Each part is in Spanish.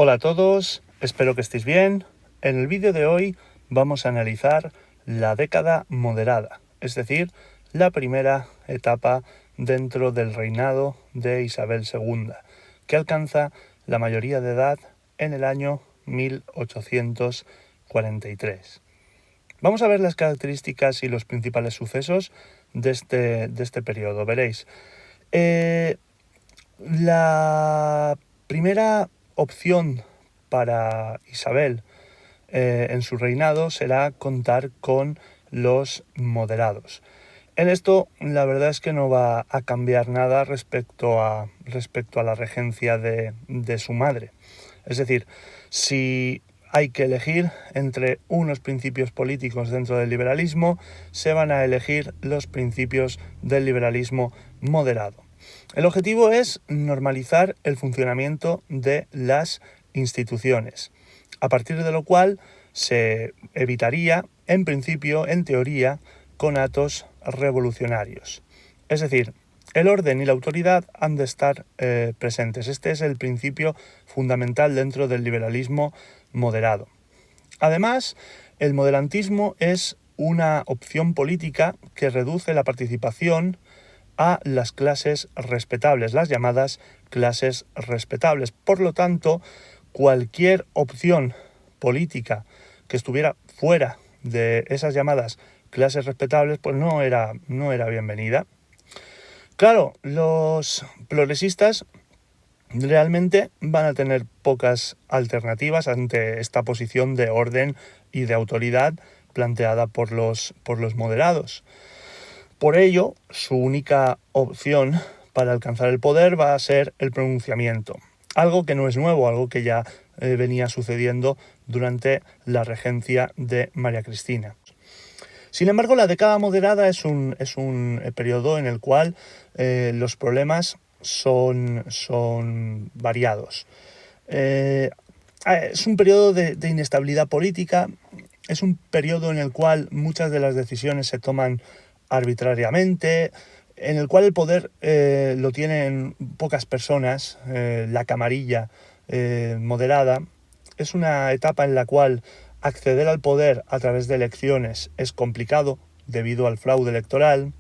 Hola a todos, espero que estéis bien. En el vídeo de hoy vamos a analizar la década moderada, es decir, la primera etapa dentro del reinado de Isabel II, que alcanza la mayoría de edad en el año 1843. Vamos a ver las características y los principales sucesos de este periodo. Veréis, la primera opción para Isabel en su reinado será contar con los moderados. En esto la verdad es que no va a cambiar nada respecto a la regencia de su madre. Es decir, si hay que elegir entre unos principios políticos dentro del liberalismo, se van a elegir los principios del liberalismo moderado. El objetivo es normalizar el funcionamiento de las instituciones, a partir de lo cual se evitaría, en principio, en teoría, conatos revolucionarios. Es decir, el orden y la autoridad han de estar presentes. Este es el principio fundamental dentro del liberalismo moderado. Además, el moderantismo es una opción política que reduce la participación a las clases respetables, las llamadas clases respetables. Por lo tanto, cualquier opción política que estuviera fuera de esas llamadas clases respetables, pues no era bienvenida. Claro, los progresistas realmente van a tener pocas alternativas ante esta posición de orden y de autoridad planteada por los moderados. Por ello, su única opción para alcanzar el poder va a ser el pronunciamiento, algo que no es nuevo, algo que ya venía sucediendo durante la regencia de María Cristina. Sin embargo, la década moderada es un periodo en el cual los problemas son variados. Es un periodo de inestabilidad política, es un periodo en el cual muchas de las decisiones se toman arbitrariamente, en el cual el poder lo tienen pocas personas, la camarilla moderada. Es una etapa en la cual acceder al poder a través de elecciones es complicado debido al fraude electoral.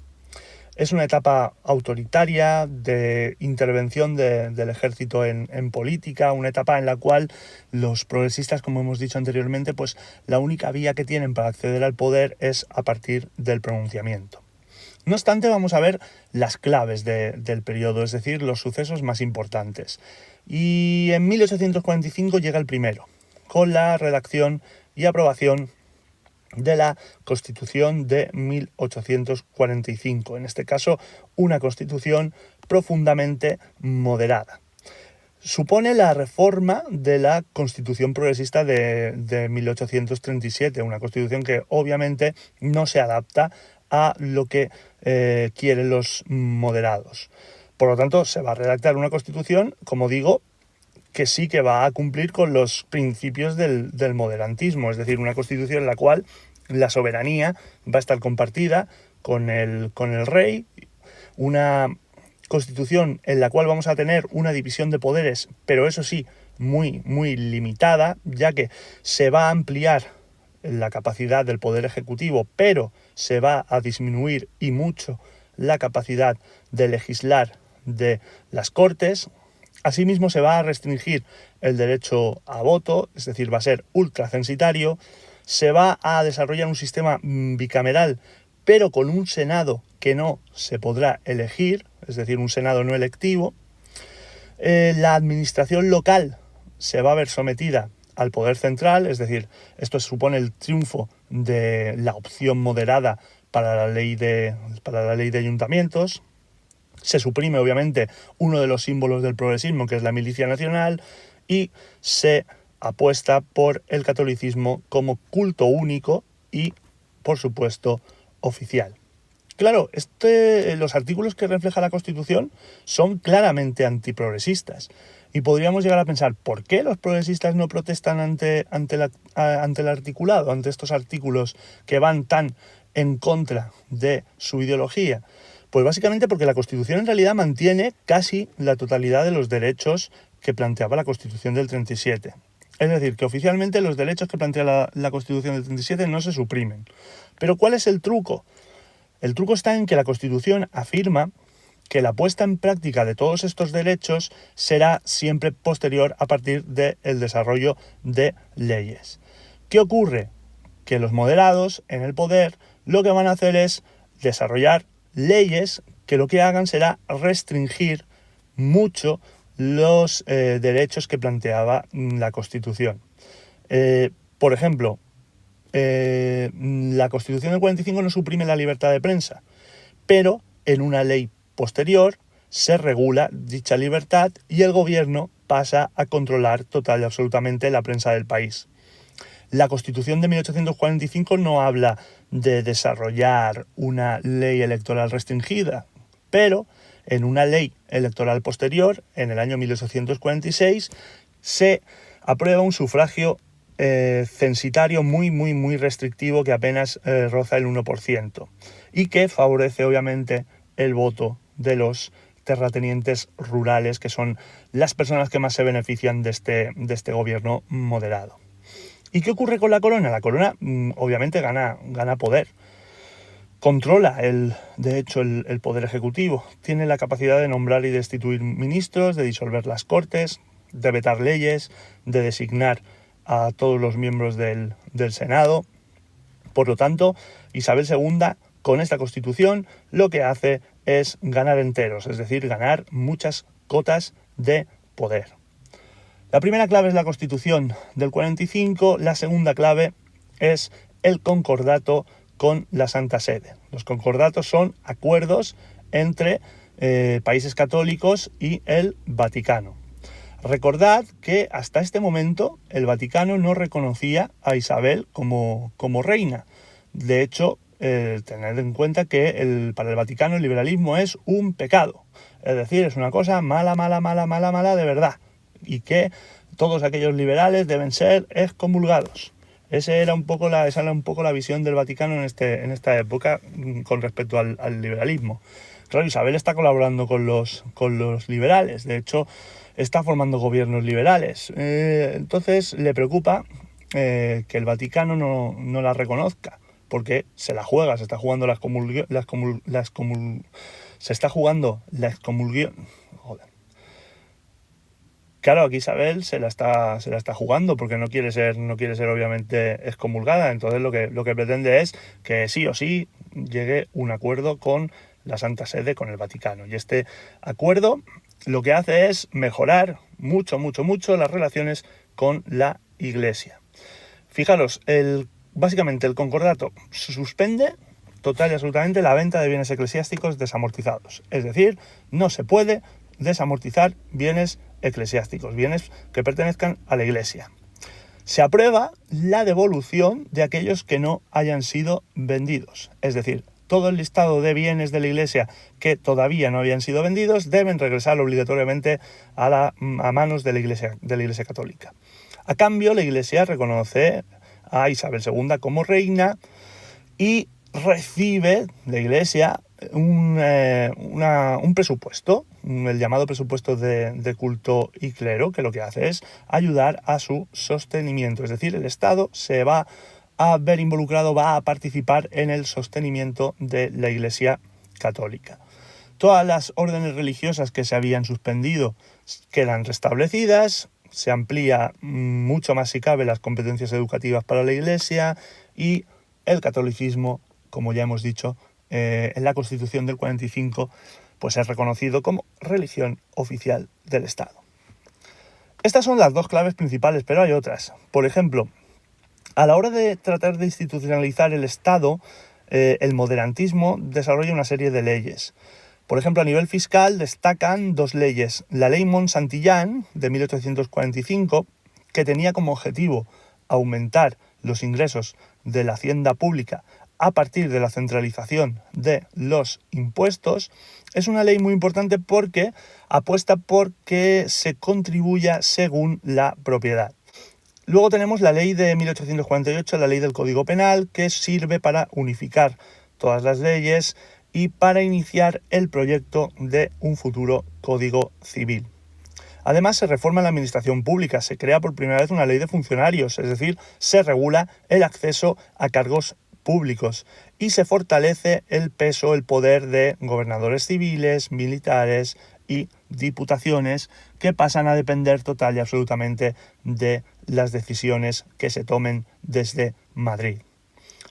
Es una etapa autoritaria de intervención del ejército en política, una etapa en la cual los progresistas, como hemos dicho anteriormente, pues la única vía que tienen para acceder al poder es a partir del pronunciamiento. No obstante, vamos a ver las claves del periodo, es decir, los sucesos más importantes. Y en 1845 llega el primero, con la redacción y aprobación de la Constitución de 1845, en este caso una Constitución profundamente moderada. Supone la reforma de la Constitución progresista de 1837, una Constitución que obviamente no se adapta a lo que quieren los moderados. Por lo tanto, se va a redactar una Constitución, como digo, que sí que va a cumplir con los principios del moderantismo, es decir, una Constitución en la cual la soberanía va a estar compartida con el rey, una Constitución en la cual vamos a tener una división de poderes, pero eso sí, muy, muy limitada, ya que se va a ampliar la capacidad del poder ejecutivo, pero se va a disminuir y mucho la capacidad de legislar de las Cortes. Asimismo, se va a restringir el derecho a voto, es decir, va a ser ultracensitario. Se va a desarrollar un sistema bicameral, pero con un Senado que no se podrá elegir, es decir, un Senado no electivo. La administración local se va a ver sometida al poder central, es decir, esto supone el triunfo de la opción moderada para la ley de ayuntamientos. Se suprime, obviamente, uno de los símbolos del progresismo, que es la milicia nacional, y se apuesta por el catolicismo como culto único y, por supuesto, oficial. Claro, los artículos que refleja la Constitución son claramente antiprogresistas. Y podríamos llegar a pensar, ¿por qué los progresistas no protestan ante el articulado, ante estos artículos que van tan en contra de su ideología? Pues básicamente porque la Constitución en realidad mantiene casi la totalidad de los derechos que planteaba la Constitución del 37. Es decir, que oficialmente los derechos que plantea la Constitución del 37 no se suprimen. Pero ¿cuál es el truco? El truco está en que la Constitución afirma que la puesta en práctica de todos estos derechos será siempre posterior a partir del desarrollo de leyes. ¿Qué ocurre? Que los moderados en el poder lo que van a hacer es desarrollar leyes que lo que hagan será restringir mucho los derechos que planteaba la Constitución. Por ejemplo, la Constitución del 45 no suprime la libertad de prensa, pero en una ley posterior se regula dicha libertad y el gobierno pasa a controlar total y absolutamente la prensa del país. La Constitución de 1845 no habla de desarrollar una ley electoral restringida, pero en una ley electoral posterior, en el año 1846, se aprueba un sufragio censitario muy restrictivo que apenas roza el 1% y que favorece obviamente el voto de los terratenientes rurales, que son las personas que más se benefician de este gobierno moderado. ¿Y qué ocurre con la corona? La corona obviamente gana poder. Controla, de hecho, el poder ejecutivo. Tiene la capacidad de nombrar y destituir ministros, de disolver las cortes, de vetar leyes, de designar a todos los miembros del Senado. Por lo tanto, Isabel II, con esta Constitución, lo que hace es ganar enteros, es decir, ganar muchas cotas de poder. La primera clave es la Constitución del 45, la segunda clave es el concordato con la Santa Sede. Los concordatos son acuerdos entre países católicos y el Vaticano. Recordad que hasta este momento el Vaticano no reconocía a Isabel como reina. De hecho, tened en cuenta que para el Vaticano el liberalismo es un pecado. Es decir, es una cosa mala de verdad. Y que todos aquellos liberales deben ser excomulgados. Esa era un poco la visión del Vaticano en esta época con respecto al liberalismo. Claro, Isabel está colaborando con los liberales, de hecho está formando gobiernos liberales. Entonces le preocupa que el Vaticano no la reconozca, porque se la juega, se está jugando la excomulgación. Claro, aquí Isabel se la está jugando porque no quiere ser obviamente excomulgada. Entonces lo que pretende es que sí o sí llegue un acuerdo con la Santa Sede, con el Vaticano. Y este acuerdo lo que hace es mejorar mucho las relaciones con la Iglesia. Fijaros, básicamente el concordato suspende total y absolutamente la venta de bienes eclesiásticos desamortizados. Es decir, no se puede desamortizar bienes eclesiásticos, bienes que pertenezcan a la Iglesia. Se aprueba la devolución de aquellos que no hayan sido vendidos. Es decir, todo el listado de bienes de la Iglesia que todavía no habían sido vendidos deben regresar obligatoriamente a manos de la Iglesia Católica. A cambio, la Iglesia reconoce a Isabel II como reina y recibe la Iglesia un presupuesto, el llamado presupuesto de culto y clero, que lo que hace es ayudar a su sostenimiento. Es decir, el Estado se va a ver involucrado, va a participar en el sostenimiento de la Iglesia Católica. Todas las órdenes religiosas que se habían suspendido quedan restablecidas, se amplía mucho más si cabe las competencias educativas para la Iglesia y el catolicismo, como ya hemos dicho, en la Constitución del 45, pues es reconocido como religión oficial del Estado. Estas son las dos claves principales, pero hay otras. Por ejemplo, a la hora de tratar de institucionalizar el Estado, el moderantismo desarrolla una serie de leyes. Por ejemplo, a nivel fiscal destacan dos leyes. La Ley Mont-Santillán, de 1845, que tenía como objetivo aumentar los ingresos de la hacienda pública a partir de la centralización de los impuestos. Es una ley muy importante porque apuesta por que se contribuya según la propiedad. Luego tenemos la ley de 1848, la ley del Código Penal, que sirve para unificar todas las leyes y para iniciar el proyecto de un futuro Código Civil. Además, se reforma la administración pública, se crea por primera vez una ley de funcionarios, es decir, se regula el acceso a cargos públicos y se fortalece el peso, el poder de gobernadores civiles, militares y diputaciones, que pasan a depender total y absolutamente de las decisiones que se tomen desde Madrid.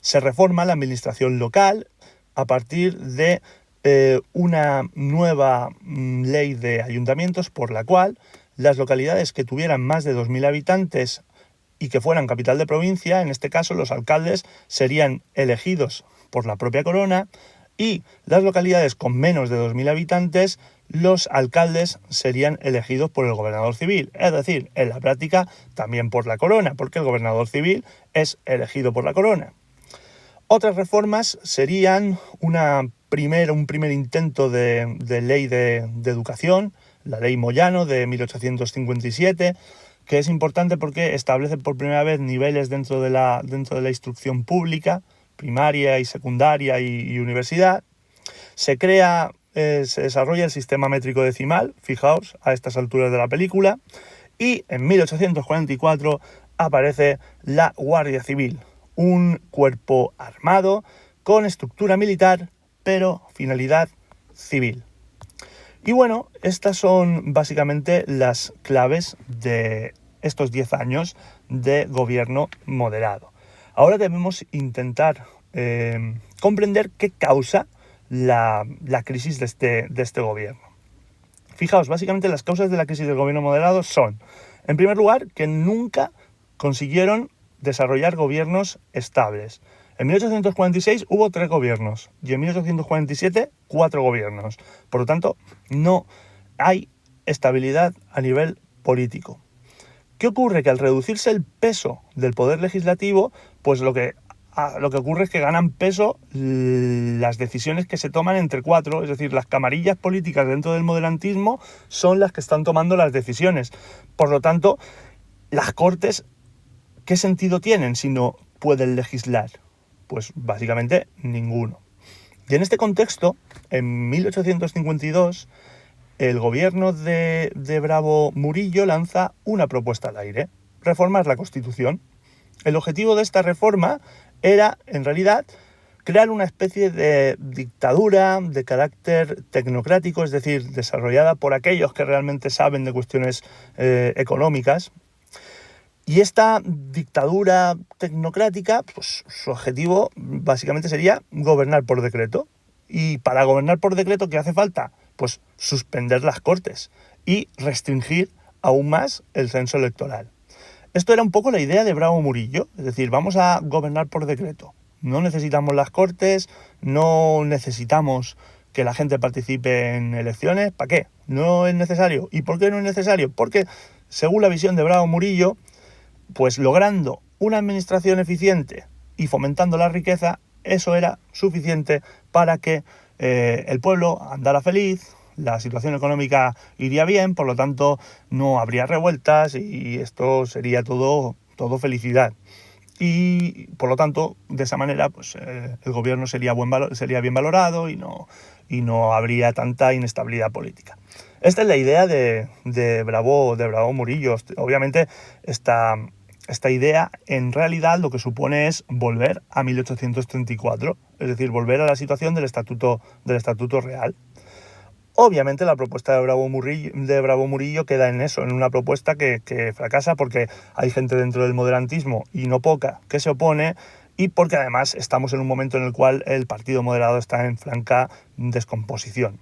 Se reforma la administración local a partir de una nueva ley de ayuntamientos por la cual las localidades que tuvieran más de 2.000 habitantes y que fueran capital de provincia, en este caso los alcaldes serían elegidos por la propia corona, y las localidades con menos de 2.000 habitantes, los alcaldes serían elegidos por el gobernador civil, es decir, en la práctica también por la corona, porque el gobernador civil es elegido por la corona. Otras reformas serían un primer intento de ley de educación, la ley Moyano de 1857, que es importante porque establece por primera vez niveles dentro de la instrucción pública, primaria y secundaria y universidad. Se desarrolla el sistema métrico decimal, fijaos, a estas alturas de la película, y en 1844 aparece la Guardia Civil, un cuerpo armado con estructura militar, pero finalidad civil. Y bueno, estas son básicamente las claves de estos 10 años de gobierno moderado. Ahora debemos intentar comprender qué causa la crisis de este gobierno. Fijaos, básicamente las causas de la crisis del gobierno moderado son, en primer lugar, que nunca consiguieron desarrollar gobiernos estables. En 1846 hubo 3 gobiernos y en 1847 4 gobiernos. Por lo tanto, no hay estabilidad a nivel político. ¿Qué ocurre? Que al reducirse el peso del poder legislativo, pues lo que ocurre es que ganan peso las decisiones que se toman entre 4, es decir, las camarillas políticas dentro del moderantismo son las que están tomando las decisiones. Por lo tanto, las Cortes, ¿qué sentido tienen si no pueden legislar? Pues básicamente ninguno. Y en este contexto, en 1852, el gobierno de Bravo Murillo lanza una propuesta al aire: reformar la Constitución. El objetivo de esta reforma era, en realidad, crear una especie de dictadura de carácter tecnocrático, es decir, desarrollada por aquellos que realmente saben de cuestiones económicas. Y esta dictadura tecnocrática, pues su objetivo básicamente sería gobernar por decreto. Y para gobernar por decreto, ¿qué hace falta? Pues suspender las Cortes y restringir aún más el censo electoral. Esto era un poco la idea de Bravo Murillo, es decir, vamos a gobernar por decreto. No necesitamos las Cortes, no necesitamos que la gente participe en elecciones. ¿Para qué? No es necesario. ¿Y por qué no es necesario? Porque, según la visión de Bravo Murillo, pues logrando una administración eficiente y fomentando la riqueza, eso era suficiente para que el pueblo andara feliz, la situación económica iría bien, por lo tanto no habría revueltas y esto sería todo felicidad. Y por lo tanto, de esa manera, pues el gobierno sería bien valorado y no habría tanta inestabilidad política. Esta es la idea de Bravo Murillo. Obviamente esta idea en realidad lo que supone es volver a 1834, es decir, volver a la situación del Estatuto Real. Obviamente la propuesta de Bravo Murillo queda en eso, en una propuesta que fracasa porque hay gente dentro del moderantismo, y no poca, que se opone, y porque además estamos en un momento en el cual el Partido Moderado está en franca descomposición.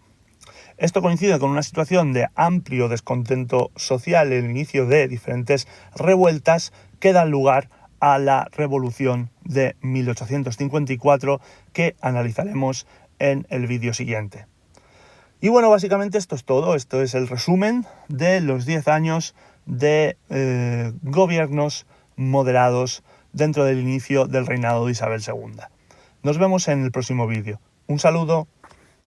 Esto coincide con una situación de amplio descontento social, el inicio de diferentes revueltas que dan lugar a la Revolución de 1854, que analizaremos en el vídeo siguiente. Y bueno, básicamente esto es todo. Esto es el resumen de los 10 años de gobiernos moderados dentro del inicio del reinado de Isabel II. Nos vemos en el próximo vídeo. Un saludo.